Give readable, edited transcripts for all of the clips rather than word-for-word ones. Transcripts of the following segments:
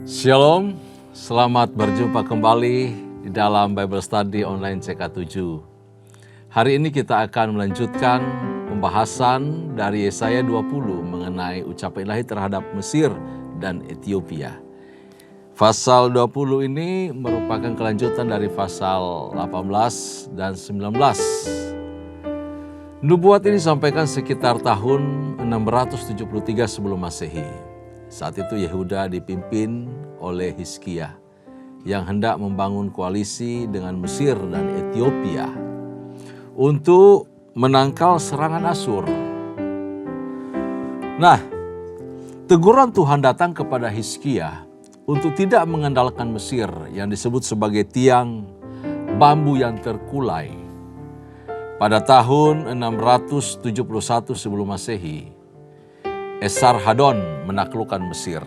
Shalom, selamat berjumpa kembali di dalam Bible Study Online CK7. Hari ini kita akan melanjutkan pembahasan dari Yesaya 20 mengenai ucapan ilahi terhadap Mesir dan Ethiopia. Pasal 20 ini merupakan kelanjutan dari pasal 18 dan 19. Nubuat ini disampaikan sekitar tahun 673 sebelum Masehi. Saat itu Yehuda dipimpin oleh Hizkia yang hendak membangun koalisi dengan Mesir dan Ethiopia untuk menangkal serangan Asyur. Nah, teguran Tuhan datang kepada Hizkia untuk tidak mengandalkan Mesir yang disebut sebagai tiang bambu yang terkulai. Pada tahun 671 sebelum Masehi, Esarhadon menaklukkan Mesir,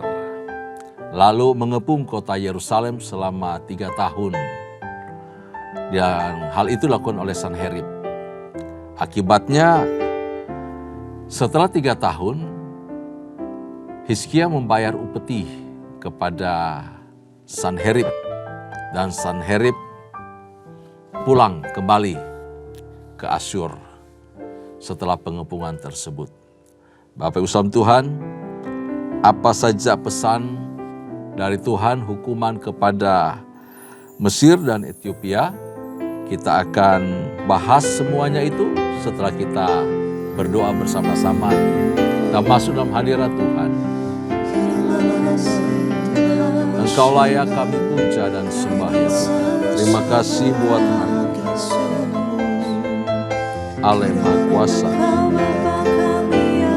lalu mengepung kota Yerusalem selama 3 tahun. Dan hal itu dilakukan oleh Sanherib. Akibatnya, setelah 3 tahun, Hizkia membayar upeti kepada Sanherib, dan Sanherib pulang kembali ke Asyur setelah pengepungan tersebut. Bapak Ibu saudara Tuhan, apa saja pesan dari Tuhan hukuman kepada Mesir dan Ethiopia? Kita akan bahas semuanya itu setelah kita berdoa bersama-sama. Kita masuk dalam hadirat Tuhan. Engkau layak kami puja dan sembah ya Tuhan. Terima kasih buat hari Allah yang Maha Kuasa,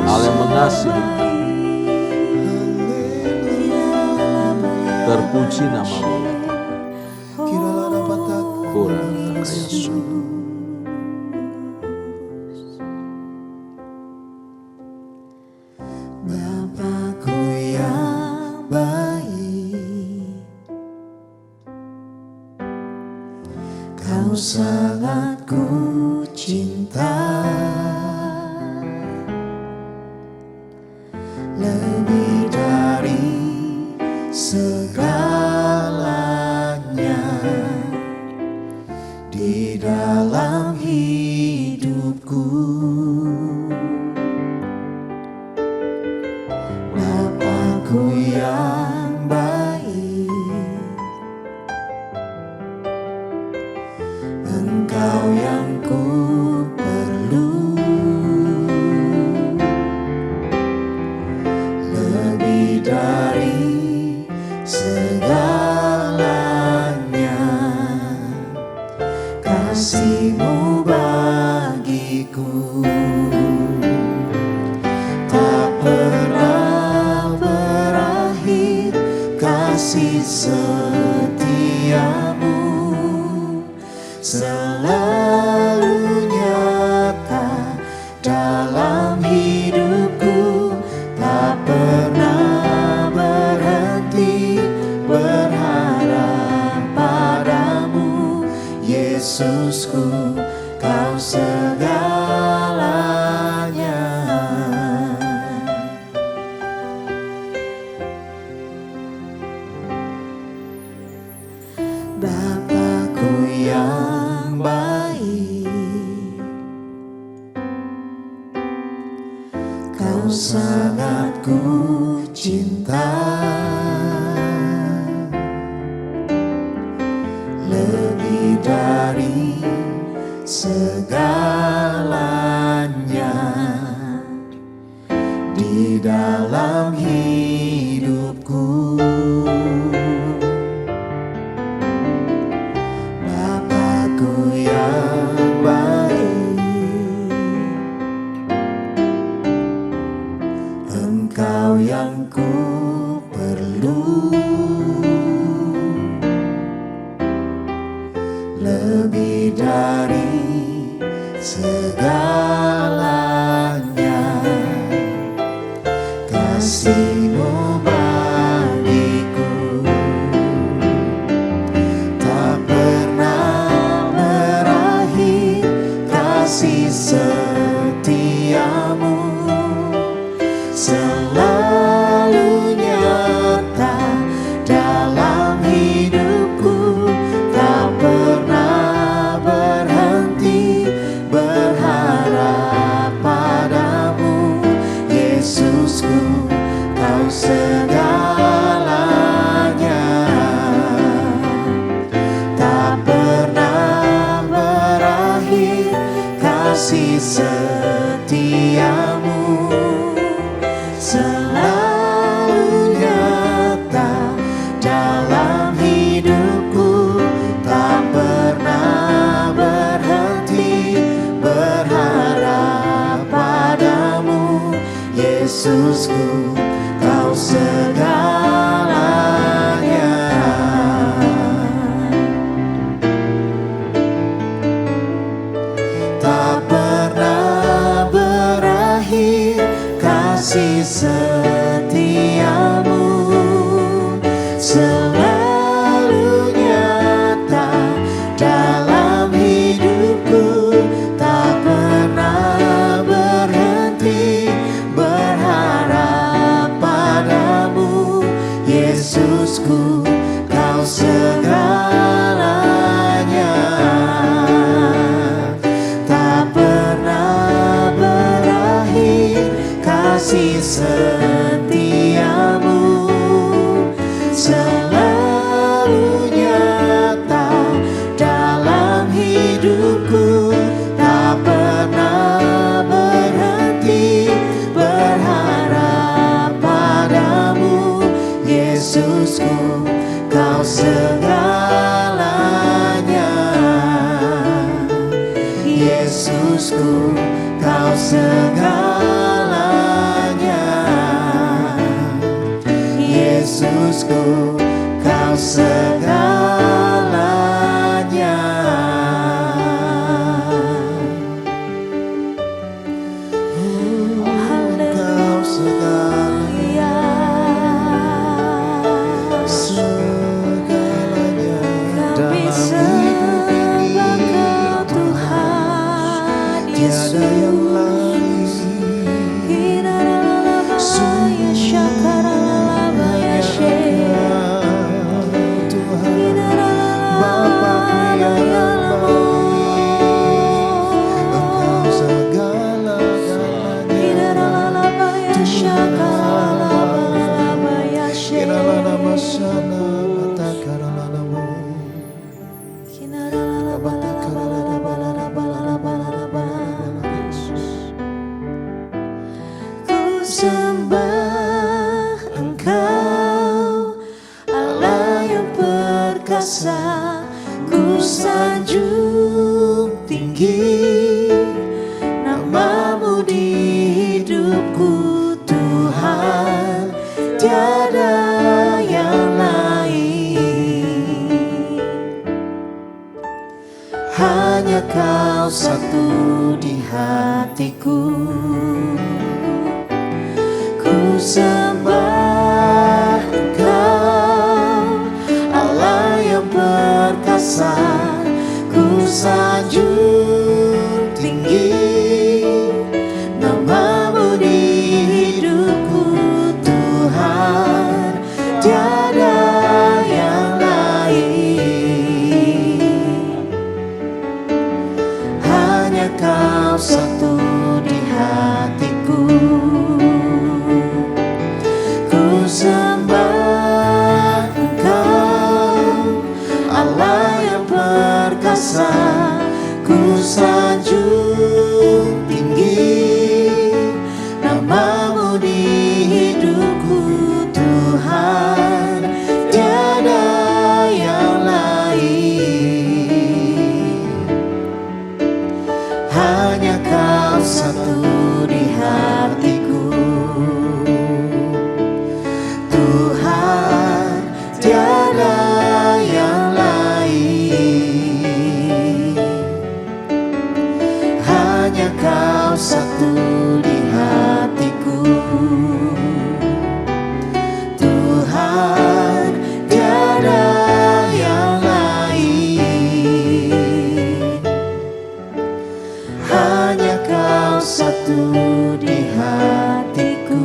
Allah yang mengasihi kami. Terpuji nama-Mu ya Tuhan. Bapakku yang baik, Kau sangat ku cinta. Lebih dari segalanya di dalam hidupku. Bapakku yang baik, Engkau yang ku perlu. Dari segalanya, kasih-Mu bagiku tak pernah berakhir. Kasih setia-Mu selalu nyata dalam hidupku. Tak pernah berharap padamu, Yesusku, Kau segalanya. Bapakku yang baik, Kau sangat ku cinta. Lebih dari segalanya di dalam hidupku. Bapakku yang baik, Engkau yang ku perlu. Lebih dari segalanya, kasih-Mu bagiku tak pernah berakhir. Kasih setia-Mu selalu nyata Yesusku, Kau segalanya. Tak pernah berakhir kasih setiamu, selalu nyata dalam hidupku. Tak pernah berhenti berharap padamu, Yesusku, Kau segalanya. Tak pernah berakhir kasih setiamu, selalu nyata dalam hidupku. Tak pernah berhenti berharap padamu, Yesusku, Kau segalanya. Tak pernah berakhir kasih setiamu, selalu nyata dalam hidupku. Tak pernah berhenti berharap padamu, Yesusku, Kau segalanya. Yesusku, Kau segalanya. Yesusku, Kau segalanya. Kau segalanya, segalanya dalam hidup ini. Tiada yang lain, Tuhan, Bapa yang baik, Engkau segala-galanya. Ku sembah Engkau, Allah yang perkasa. Ku sanjung tinggi namamu di hidupku, Tuhan, tiada yang lain. Hanya Kau satu di hatiku. Ku sembah Engkau, Allah yang perkasa. Ku sanjung tinggi namamu di hidupku, Tuhan, tiada yang lain. Hanya Kau satu di hatiku. Ku sembah Engkau, Allah yang perkasa. Ku sanjung tinggi namamu di hidupku, Tuhan, tiada yang lain. Hanya Kau satu di hatiku, Tuhan, tiada yang lain. Hanya Kau satu di hatiku, Tuhan, tiada yang lain. Hanya Kau satu di hatiku.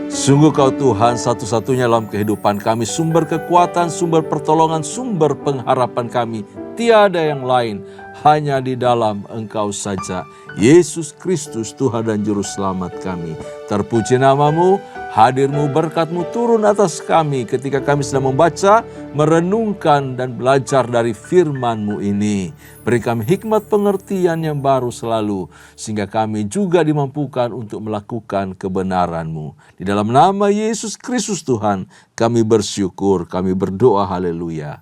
Sungguh Kau Tuhan satu-satunya dalam kehidupan kami, sumber kekuatan, sumber pertolongan, sumber pengharapan kami. Tiada yang lain, hanya di dalam Engkau saja, Yesus Kristus Tuhan dan Juru Selamat kami. Terpuji namamu, hadirmu, berkatmu turun atas kami ketika kami sedang membaca, merenungkan dan belajar dari firman-Mu ini. Beri kami hikmat pengertian yang baru selalu, sehingga kami juga dimampukan untuk melakukan kebenaran-Mu. Di dalam nama Yesus Kristus Tuhan, kami bersyukur, kami berdoa, haleluya.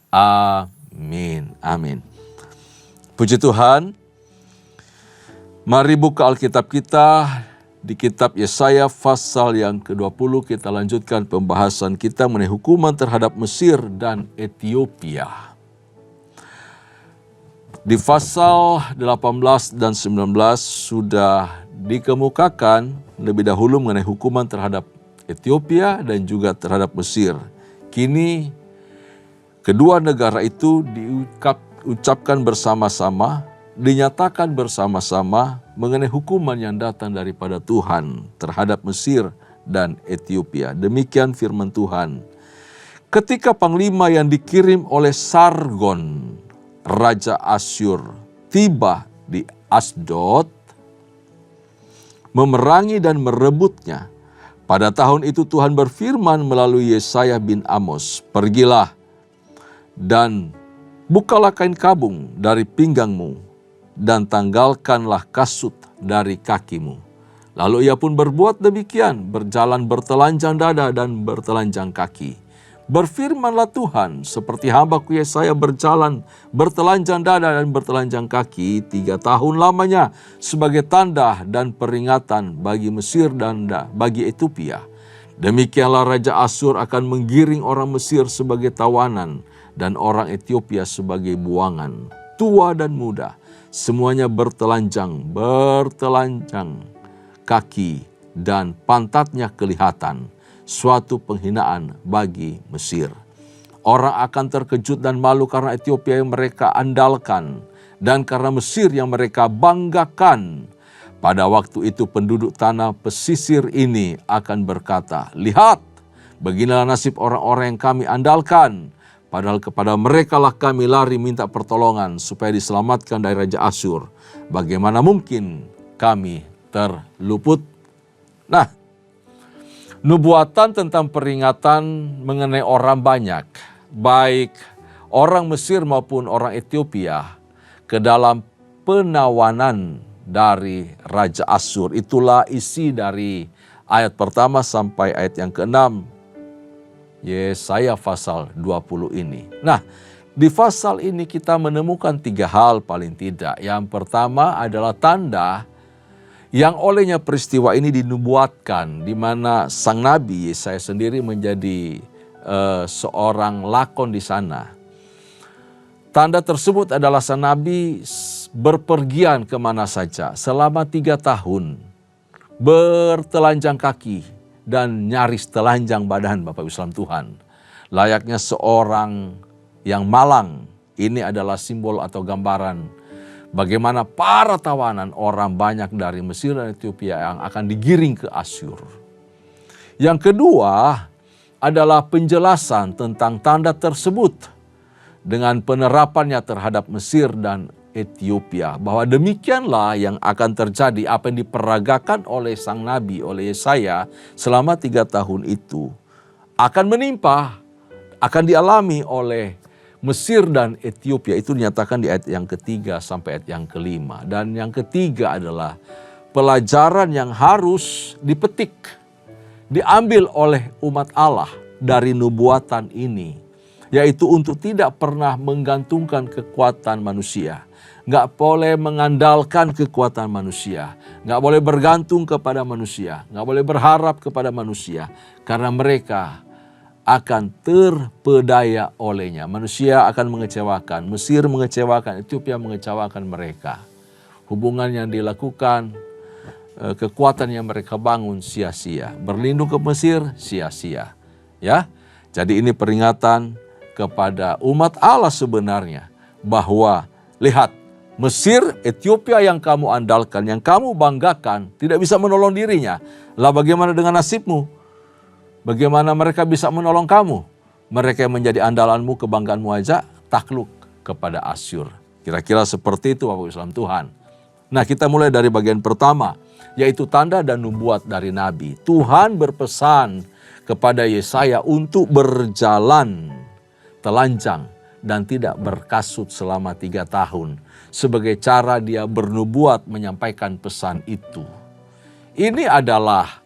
Amin, amin. Puji Tuhan, mari buka Alkitab kita di kitab Yesaya pasal yang ke-20. Kita lanjutkan pembahasan kita mengenai hukuman terhadap Mesir dan Ethiopia. Di pasal 18 dan 19 sudah dikemukakan lebih dahulu mengenai hukuman terhadap Ethiopia dan juga terhadap Mesir. Kini kedua negara itu diucapkan bersama-sama, dinyatakan bersama-sama mengenai hukuman yang datang daripada Tuhan terhadap Mesir dan Ethiopia. Demikian firman Tuhan. Ketika panglima yang dikirim oleh Sargon, Raja Asyur, tiba di Asdod, memerangi dan merebutnya. Pada tahun itu Tuhan berfirman melalui Yesaya bin Amos, "Pergilah dan bukalah kain kabung dari pinggangmu, dan tanggalkanlah kasut dari kakimu." Lalu ia pun berbuat demikian, berjalan bertelanjang dada dan bertelanjang kaki. Berfirmanlah Tuhan, seperti hambaku Yesaya berjalan bertelanjang dada dan bertelanjang kaki 3 tahun lamanya sebagai tanda dan peringatan bagi Mesir dan bagi Ethiopia. Demikianlah Raja Asyur akan menggiring orang Mesir sebagai tawanan dan orang Ethiopia sebagai buangan. Tua dan muda, semuanya bertelanjang kaki dan pantatnya kelihatan. Suatu penghinaan bagi Mesir. Orang akan terkejut dan malu karena Ethiopia yang mereka andalkan dan karena Mesir yang mereka banggakan. Pada waktu itu penduduk tanah pesisir ini akan berkata, "Lihat, beginilah nasib orang-orang yang kami andalkan. Padahal kepada merekalah kami lari minta pertolongan supaya diselamatkan dari Raja Asyur. Bagaimana mungkin kami terluput?" Nah, nubuatan tentang peringatan mengenai orang banyak, baik orang Mesir maupun orang Ethiopia, ke dalam penawanan dari Raja Asyur. Itulah isi dari ayat pertama sampai ayat yang ke-6, Yesaya pasal 20 ini. Nah, di pasal ini kita menemukan 3 hal paling tidak. Yang pertama adalah tanda yang olehnya peristiwa ini dinubuatkan, di mana sang nabi Yesaya sendiri menjadi seorang lakon di sana. Tanda tersebut adalah sang nabi berpergian kemana saja selama 3 tahun, bertelanjang kaki dan nyaris telanjang badan, Bapak Ibu sekalian Tuhan. Layaknya seorang yang malang, ini adalah simbol atau gambaran bagaimana para tawanan orang banyak dari Mesir dan Ethiopia yang akan digiring ke Asyur. Yang kedua adalah penjelasan tentang tanda tersebut dengan penerapannya terhadap Mesir dan Ethiopia. Bahwa demikianlah yang akan terjadi, apa yang diperagakan oleh sang nabi, oleh Yesaya selama 3 tahun itu akan menimpa, akan dialami oleh Mesir dan Ethiopia. Itu dinyatakan di ayat yang ketiga sampai ayat yang kelima. Dan yang ketiga adalah pelajaran yang harus dipetik, diambil oleh umat Allah dari nubuatan ini, yaitu untuk tidak pernah menggantungkan kekuatan manusia. Nggak boleh mengandalkan kekuatan manusia, nggak boleh bergantung kepada manusia, nggak boleh berharap kepada manusia, karena mereka akan terpedaya olehnya. Manusia akan mengecewakan, Mesir mengecewakan, Ethiopia mengecewakan mereka. Hubungan yang dilakukan, kekuatan yang mereka bangun sia-sia. Berlindung ke Mesir sia-sia. Ya, jadi ini peringatan kepada umat Allah sebenarnya bahwa lihat, Mesir, Ethiopia yang kamu andalkan, yang kamu banggakan, tidak bisa menolong dirinya. Lah bagaimana dengan nasibmu? Bagaimana mereka bisa menolong kamu? Mereka yang menjadi andalanmu, kebanggaanmu aja takluk kepada Asyur. Kira-kira seperti itu Bapak Ibu Islam Tuhan. Nah, kita mulai dari bagian pertama, yaitu tanda dan nubuat dari Nabi. Tuhan berpesan kepada Yesaya untuk berjalan telanjang dan tidak berkasut selama 3 tahun. Sebagai cara dia bernubuat menyampaikan pesan itu. Ini adalah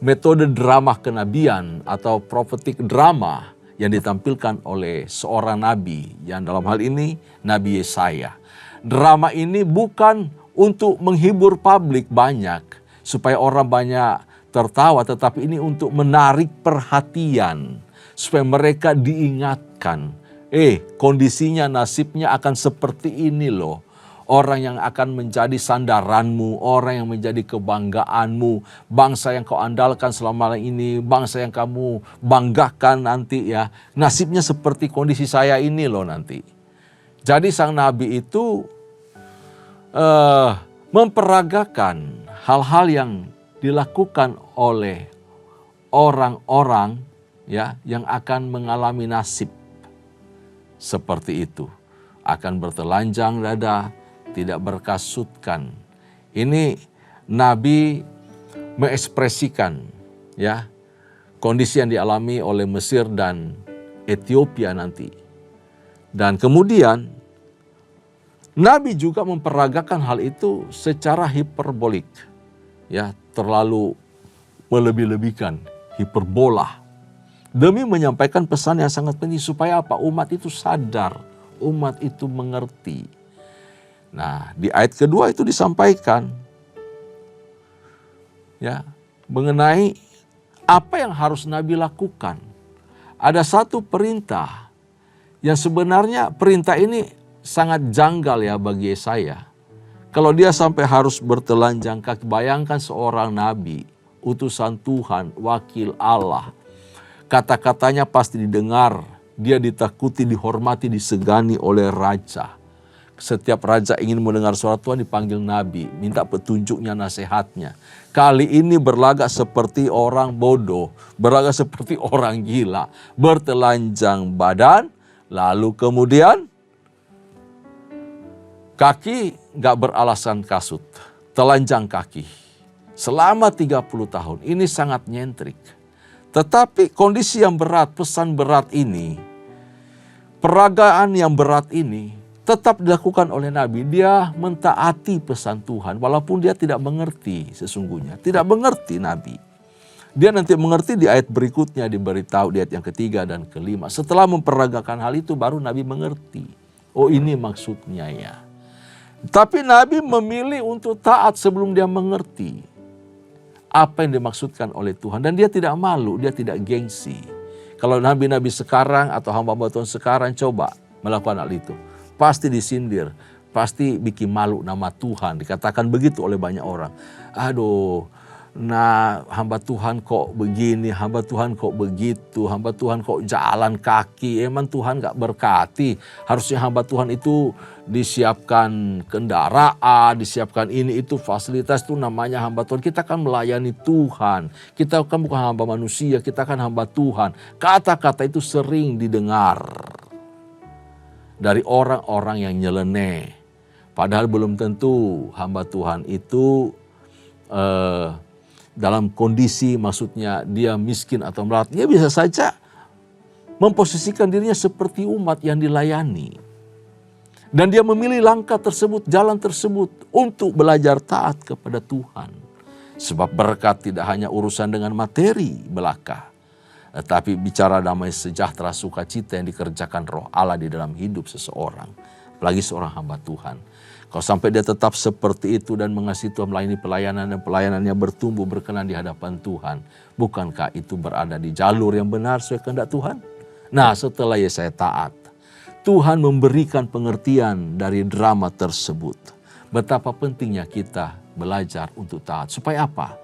metode drama kenabian atau prophetic drama yang ditampilkan oleh seorang nabi, yang dalam hal ini Nabi Yesaya. Drama ini bukan untuk menghibur publik banyak, supaya orang banyak tertawa, tetapi ini untuk menarik perhatian, supaya mereka diingatkan, kondisinya, nasibnya akan seperti ini loh. Orang yang akan menjadi sandaranmu, orang yang menjadi kebanggaanmu, bangsa yang kau andalkan selama ini, bangsa yang kamu banggakan nanti ya. Nasibnya seperti kondisi saya ini loh nanti. Jadi sang nabi itu memperagakan hal-hal yang dilakukan oleh orang-orang ya yang akan mengalami nasib seperti itu. Akan bertelanjang dada, tidak berkasutkan. Ini Nabi mengekspresikan ya kondisi yang dialami oleh Mesir dan Ethiopia nanti. Dan kemudian Nabi juga memperagakan hal itu secara hiperbolik. Ya, terlalu melebih-lebihkan, hiperbola. Demi menyampaikan pesan yang sangat penting supaya apa? Umat itu sadar, umat itu mengerti. Nah, di ayat kedua itu disampaikan ya mengenai apa yang harus Nabi lakukan. Ada satu perintah yang sebenarnya perintah ini sangat janggal ya bagi Yesaya. Kalau dia sampai harus bertelanjang kaki, bayangkan seorang nabi, utusan Tuhan, wakil Allah. Kata-katanya pasti didengar, dia ditakuti, dihormati, disegani oleh raja. Setiap raja ingin mendengar suara Tuhan dipanggil nabi, minta petunjuknya, nasihatnya. Kali ini berlagak seperti orang bodoh, berlagak seperti orang gila, bertelanjang badan, lalu kemudian kaki gak beralasan kasut, telanjang kaki. Selama 30 tahun, ini sangat nyentrik. Tetapi kondisi yang berat, pesan berat ini, peragaan yang berat ini, tetap dilakukan oleh Nabi. Dia mentaati pesan Tuhan walaupun dia tidak mengerti sesungguhnya. Tidak mengerti Nabi. Dia nanti mengerti di ayat berikutnya, diberitahu di ayat yang ketiga dan kelima. Setelah memperagakan hal itu baru Nabi mengerti. Oh, ini maksudnya ya. Tapi Nabi memilih untuk taat sebelum dia mengerti apa yang dimaksudkan oleh Tuhan. Dan dia tidak malu, dia tidak gengsi. Kalau nabi-nabi sekarang atau hamba-hamba Tuhan sekarang coba melakukan hal itu, pasti disindir, pasti bikin malu nama Tuhan. Dikatakan begitu oleh banyak orang. Aduh, nah hamba Tuhan kok begini, hamba Tuhan kok begitu, hamba Tuhan kok jalan kaki. Emang Tuhan gak berkati? Harusnya hamba Tuhan itu disiapkan kendaraan, disiapkan ini itu fasilitas, itu namanya hamba Tuhan. Kita kan melayani Tuhan, kita kan bukan hamba manusia, kita kan hamba Tuhan. Kata-kata itu sering didengar dari orang-orang yang nyeleneh. Padahal belum tentu hamba Tuhan itu dalam kondisi, maksudnya dia miskin atau melarat. Dia bisa saja memposisikan dirinya seperti umat yang dilayani. Dan dia memilih langkah tersebut, jalan tersebut untuk belajar taat kepada Tuhan. Sebab berkat tidak hanya urusan dengan materi belaka, tetapi bicara damai sejahtera, sukacita yang dikerjakan Roh Allah di dalam hidup seseorang. Apalagi seorang hamba Tuhan. Kalau sampai dia tetap seperti itu dan mengasihi Tuhan, melayani pelayanan dan pelayanannya bertumbuh berkenan di hadapan Tuhan. Bukankah itu berada di jalur yang benar sesuai kehendak Tuhan? Nah, setelah Yesaya taat, Tuhan memberikan pengertian dari drama tersebut. Betapa pentingnya kita belajar untuk taat. Supaya apa?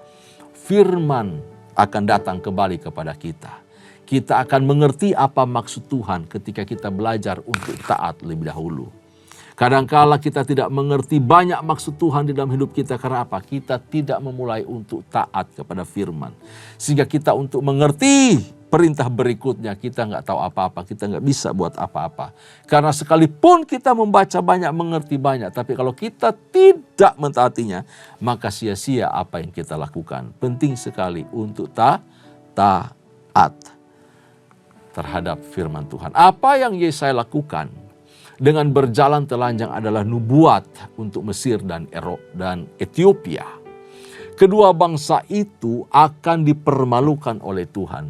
Firman akan datang kembali kepada kita. Kita akan mengerti apa maksud Tuhan ketika kita belajar untuk taat lebih dahulu. Kadangkala kita tidak mengerti banyak maksud Tuhan di dalam hidup kita. Karena apa? Kita tidak memulai untuk taat kepada firman. Sehingga kita untuk mengerti perintah berikutnya, kita nggak tahu apa-apa. Kita nggak bisa buat apa-apa. Karena sekalipun kita membaca banyak, mengerti banyak. Tapi kalau kita tidak mentaatinya, maka sia-sia apa yang kita lakukan. Penting sekali untuk taat terhadap firman Tuhan. Apa yang Yesaya lakukan dengan berjalan telanjang adalah nubuat untuk Mesir dan Ethiopia. Kedua bangsa itu akan dipermalukan oleh Tuhan.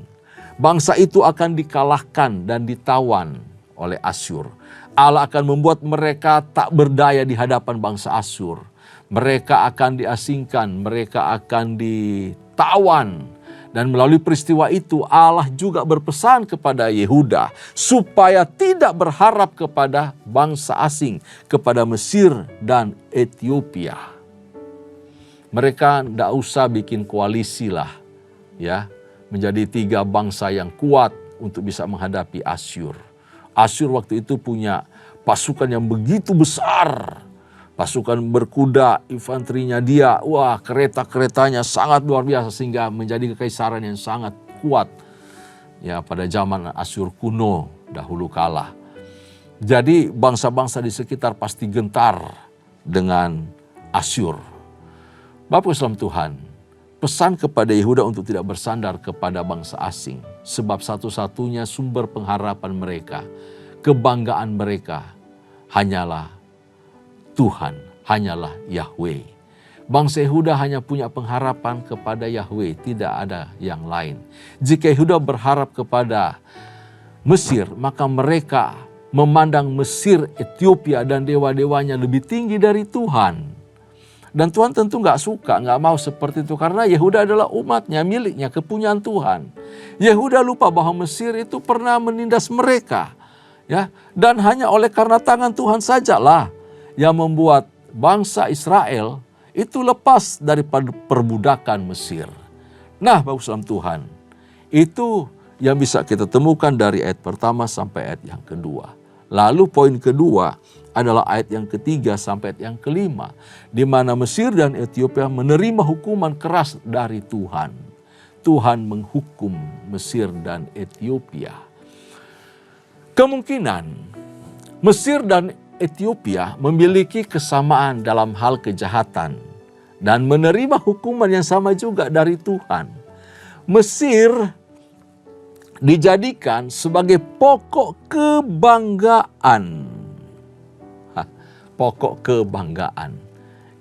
Bangsa itu akan dikalahkan dan ditawan oleh Asyur. Allah akan membuat mereka tak berdaya di hadapan bangsa Asyur. Mereka akan diasingkan, mereka akan ditawan. Dan melalui peristiwa itu Allah juga berpesan kepada Yehuda supaya tidak berharap kepada bangsa asing, kepada Mesir dan Ethiopia. Mereka tidak usah bikin koalisi lah, ya, menjadi 3 bangsa yang kuat untuk bisa menghadapi Asyur. Asyur waktu itu punya pasukan yang begitu besar. Pasukan berkuda, infanterinya dia, wah kereta-keretanya sangat luar biasa sehingga menjadi kekaisaran yang sangat kuat. Ya, pada zaman Asyur kuno dahulu kala. Jadi bangsa-bangsa di sekitar pasti gentar dengan Asyur. Bapak Islam Tuhan, pesan kepada Yehuda untuk tidak bersandar kepada bangsa asing. Sebab satu-satunya sumber pengharapan mereka, kebanggaan mereka hanyalah Tuhan, hanyalah Yahweh. Bangsa Yehuda hanya punya pengharapan kepada Yahweh, tidak ada yang lain. Jika Yehuda berharap kepada Mesir, maka mereka memandang Mesir, Ethiopia dan dewa-dewanya lebih tinggi dari Tuhan. Dan Tuhan tentu gak suka, gak mau seperti itu. Karena Yehuda adalah umatnya, miliknya, kepunyaan Tuhan. Yehuda lupa bahwa Mesir itu pernah menindas mereka. Ya, dan hanya oleh karena tangan Tuhan sajalah yang membuat bangsa Israel itu lepas daripada perbudakan Mesir. Nah, Bapak Islam Tuhan, itu yang bisa kita temukan dari ayat pertama sampai ayat yang kedua. Lalu poin kedua adalah ayat yang ketiga sampai ayat yang kelima, di mana Mesir dan Ethiopia menerima hukuman keras dari Tuhan. Tuhan menghukum Mesir dan Ethiopia. Kemungkinan Mesir dan Ethiopia memiliki kesamaan dalam hal kejahatan dan menerima hukuman yang sama juga dari Tuhan. Mesir dijadikan sebagai pokok kebanggaan. Pokok kebanggaan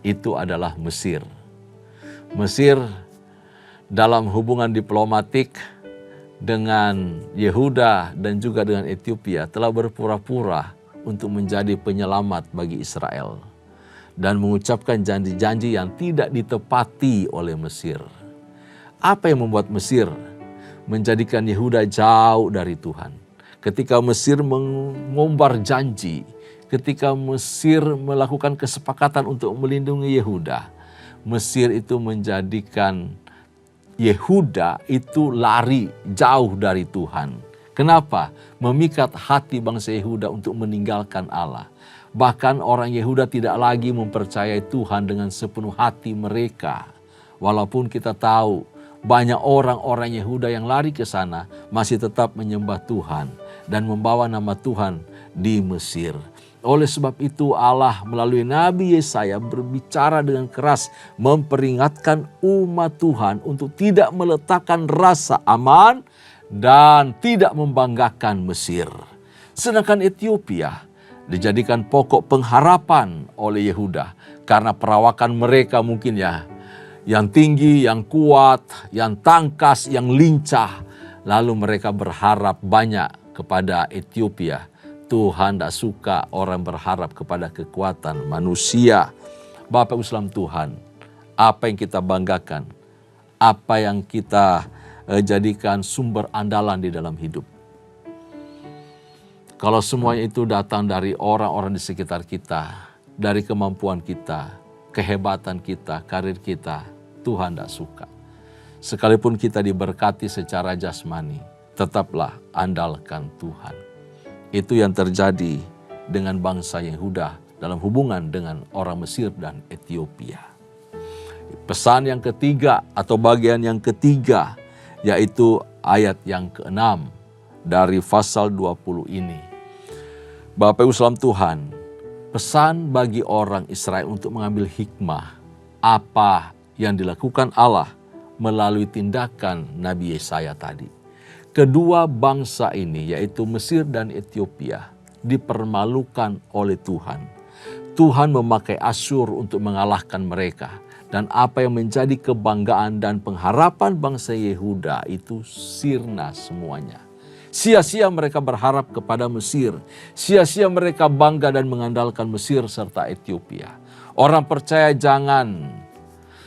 itu adalah Mesir. Mesir dalam hubungan diplomatik dengan Yehuda dan juga dengan Ethiopia telah berpura-pura untuk menjadi penyelamat bagi Israel dan mengucapkan janji-janji yang tidak ditepati oleh Mesir. Apa yang membuat Mesir menjadikan Yehuda jauh dari Tuhan? Ketika Mesir mengumbar janji, ketika Mesir melakukan kesepakatan untuk melindungi Yehuda, Mesir itu menjadikan Yehuda itu lari jauh dari Tuhan. Kenapa? Memikat hati bangsa Yehuda untuk meninggalkan Allah. Bahkan orang Yehuda tidak lagi mempercayai Tuhan dengan sepenuh hati mereka. Walaupun kita tahu banyak orang-orang Yehuda yang lari ke sana masih tetap menyembah Tuhan dan membawa nama Tuhan di Mesir. Oleh sebab itu Allah melalui Nabi Yesaya berbicara dengan keras memperingatkan umat Tuhan untuk tidak meletakkan rasa aman dan tidak membanggakan Mesir. Sedangkan Ethiopia dijadikan pokok pengharapan oleh Yehuda karena perawakan mereka mungkin ya yang tinggi, yang kuat, yang tangkas, yang lincah. Lalu mereka berharap banyak kepada Ethiopia. Tuhan tidak suka orang berharap kepada kekuatan manusia. Bapak Islam Tuhan, apa yang kita banggakan, apa yang kita jadikan sumber andalan di dalam hidup. Kalau semuanya itu datang dari orang-orang di sekitar kita, dari kemampuan kita, kehebatan kita, karir kita, Tuhan tidak suka. Sekalipun kita diberkati secara jasmani, tetaplah andalkan Tuhan. Itu yang terjadi dengan bangsa Yehuda dalam hubungan dengan orang Mesir dan Ethiopia. Pesan yang ketiga atau bagian yang ketiga yaitu ayat yang ke-6 dari pasal 20 ini. Bapak Ibu salam Tuhan, pesan bagi orang Israel untuk mengambil hikmah apa yang dilakukan Allah melalui tindakan Nabi Yesaya tadi. Kedua bangsa ini yaitu Mesir dan Ethiopia dipermalukan oleh Tuhan. Tuhan memakai Asyur untuk mengalahkan mereka. Dan apa yang menjadi kebanggaan dan pengharapan bangsa Yehuda itu sirna semuanya. Sia-sia mereka berharap kepada Mesir. Sia-sia mereka bangga dan mengandalkan Mesir serta Ethiopia. Orang percaya jangan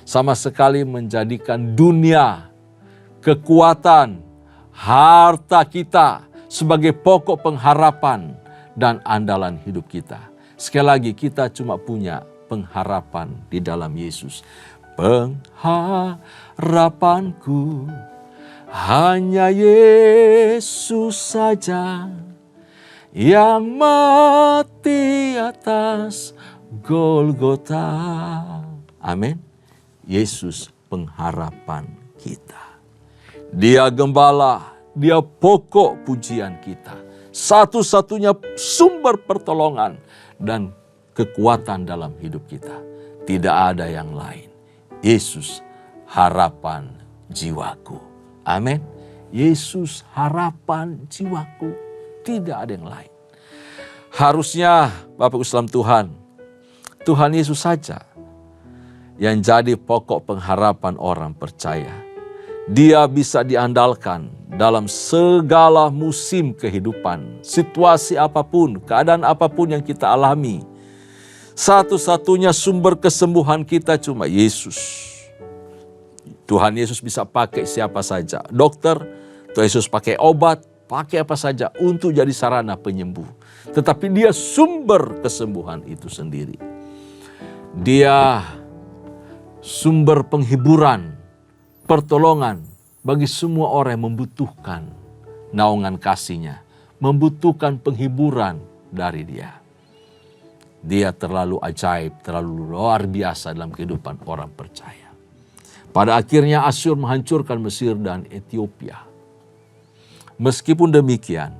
sama sekali menjadikan dunia, kekuatan, harta kita sebagai pokok pengharapan dan andalan hidup kita. Sekali lagi kita cuma punya pengharapan di dalam Yesus. Pengharapanku hanya Yesus saja yang mati atas Golgota. Amin. Yesus pengharapan kita. Dia gembala, dia pokok pujian kita. Satu-satunya sumber pertolongan dan kekuatan dalam hidup kita. Tidak ada yang lain. Yesus harapan jiwaku. Amin. Yesus harapan jiwaku. Tidak ada yang lain. Harusnya Bapak Ibu salam Tuhan, Tuhan Yesus saja yang jadi pokok pengharapan orang percaya. Dia bisa diandalkan dalam segala musim kehidupan, situasi apapun, keadaan apapun yang kita alami. Satu-satunya sumber kesembuhan kita cuma Yesus. Tuhan Yesus bisa pakai siapa saja. Dokter, Tuhan Yesus pakai obat, pakai apa saja untuk jadi sarana penyembuh. Tetapi dia sumber kesembuhan itu sendiri. Dia sumber penghiburan, pertolongan bagi semua orang yang membutuhkan naungan kasih-Nya, membutuhkan penghiburan dari Dia. Dia terlalu ajaib, terlalu luar biasa dalam kehidupan orang percaya. Pada akhirnya Asyur menghancurkan Mesir dan Ethiopia. Meskipun demikian,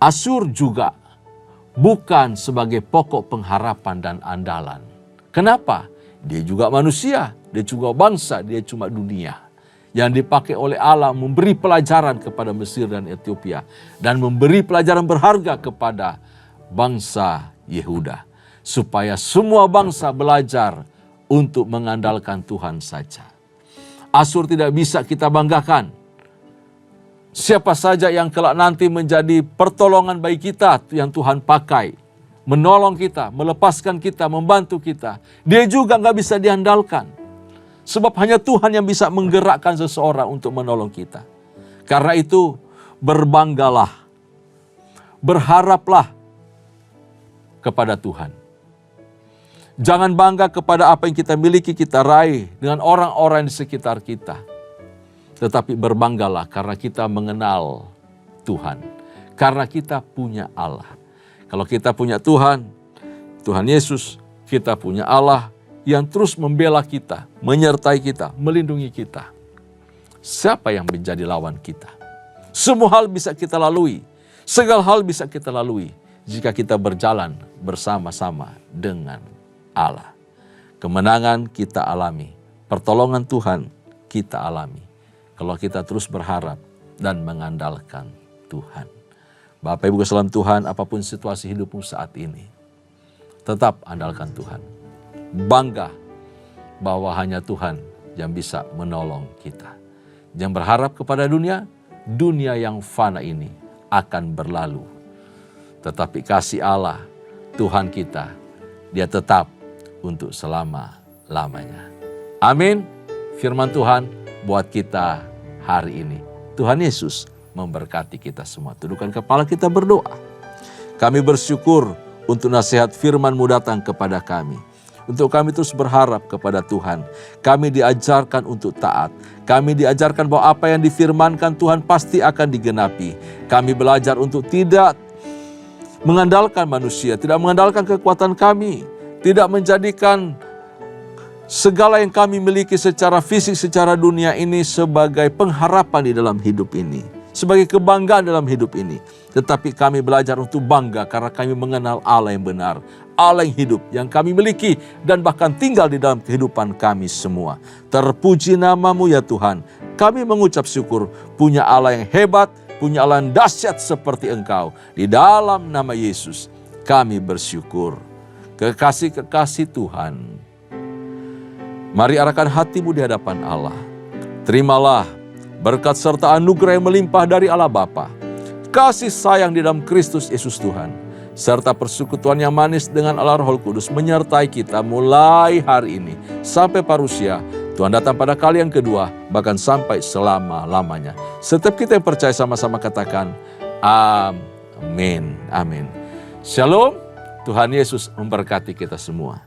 Asyur juga bukan sebagai pokok pengharapan dan andalan. Kenapa? Dia juga manusia, dia juga bangsa, dia cuma dunia. Yang dipakai oleh Allah memberi pelajaran kepada Mesir dan Ethiopia. Dan memberi pelajaran berharga kepada bangsa Yehuda. Supaya semua bangsa belajar untuk mengandalkan Tuhan saja. Asyur tidak bisa kita banggakan. Siapa saja yang kelak nanti menjadi pertolongan bagi kita yang Tuhan pakai. Menolong kita, melepaskan kita, membantu kita. Dia juga gak bisa diandalkan. Sebab hanya Tuhan yang bisa menggerakkan seseorang untuk menolong kita. Karena itu berbanggalah, berharaplah kepada Tuhan. Jangan bangga kepada apa yang kita miliki, kita raih dengan orang-orang di sekitar kita. Tetapi berbanggalah karena kita mengenal Tuhan. Karena kita punya Allah. Kalau kita punya Tuhan, Tuhan Yesus, kita punya Allah yang terus membela kita, menyertai kita, melindungi kita. Siapa yang menjadi lawan kita? Semua hal bisa kita lalui. Segala hal bisa kita lalui jika kita berjalan bersama-sama dengan Allah. Kemenangan kita alami, pertolongan Tuhan kita alami. Kalau kita terus berharap dan mengandalkan Tuhan. Bapak Ibu salam Tuhan, apapun situasi hidupmu saat ini, tetap andalkan Tuhan. Bangga bahwa hanya Tuhan yang bisa menolong kita. Jangan berharap kepada dunia, dunia yang fana ini akan berlalu. Tetapi kasih Allah, Tuhan kita, Dia tetap untuk selama-lamanya. Amin. Firman Tuhan buat kita hari ini. Tuhan Yesus memberkati kita semua. Tundukkan kepala, kita berdoa. Kami bersyukur untuk nasihat firman-Mu datang kepada kami. Untuk kami terus berharap kepada Tuhan. Kami diajarkan untuk taat. Kami diajarkan bahwa apa yang difirmankan Tuhan pasti akan digenapi. Kami belajar untuk tidak mengandalkan manusia, tidak mengandalkan kekuatan kami, tidak menjadikan segala yang kami miliki secara fisik, secara dunia ini sebagai pengharapan di dalam hidup ini, sebagai kebanggaan dalam hidup ini. Tetapi kami belajar untuk bangga karena kami mengenal Allah yang benar, Allah yang hidup, yang kami miliki dan bahkan tinggal di dalam kehidupan kami semua. Terpuji namamu ya Tuhan. Kami mengucap syukur punya Allah yang hebat, punya Allah yang dahsyat seperti Engkau. Di dalam nama Yesus kami bersyukur. Kekasih-kekasih Tuhan, mari arahkan hatimu di hadapan Allah. Terimalah berkat serta anugerah yang melimpah dari Allah Bapa, kasih sayang di dalam Kristus Yesus Tuhan, serta persekutuan yang manis dengan Allah Roh Kudus menyertai kita mulai hari ini sampai parusia Tuhan datang pada kali yang kedua, bahkan sampai selama-lamanya. Setiap kita yang percaya sama-sama katakan, amin, amin. Shalom, Tuhan Yesus memberkati kita semua.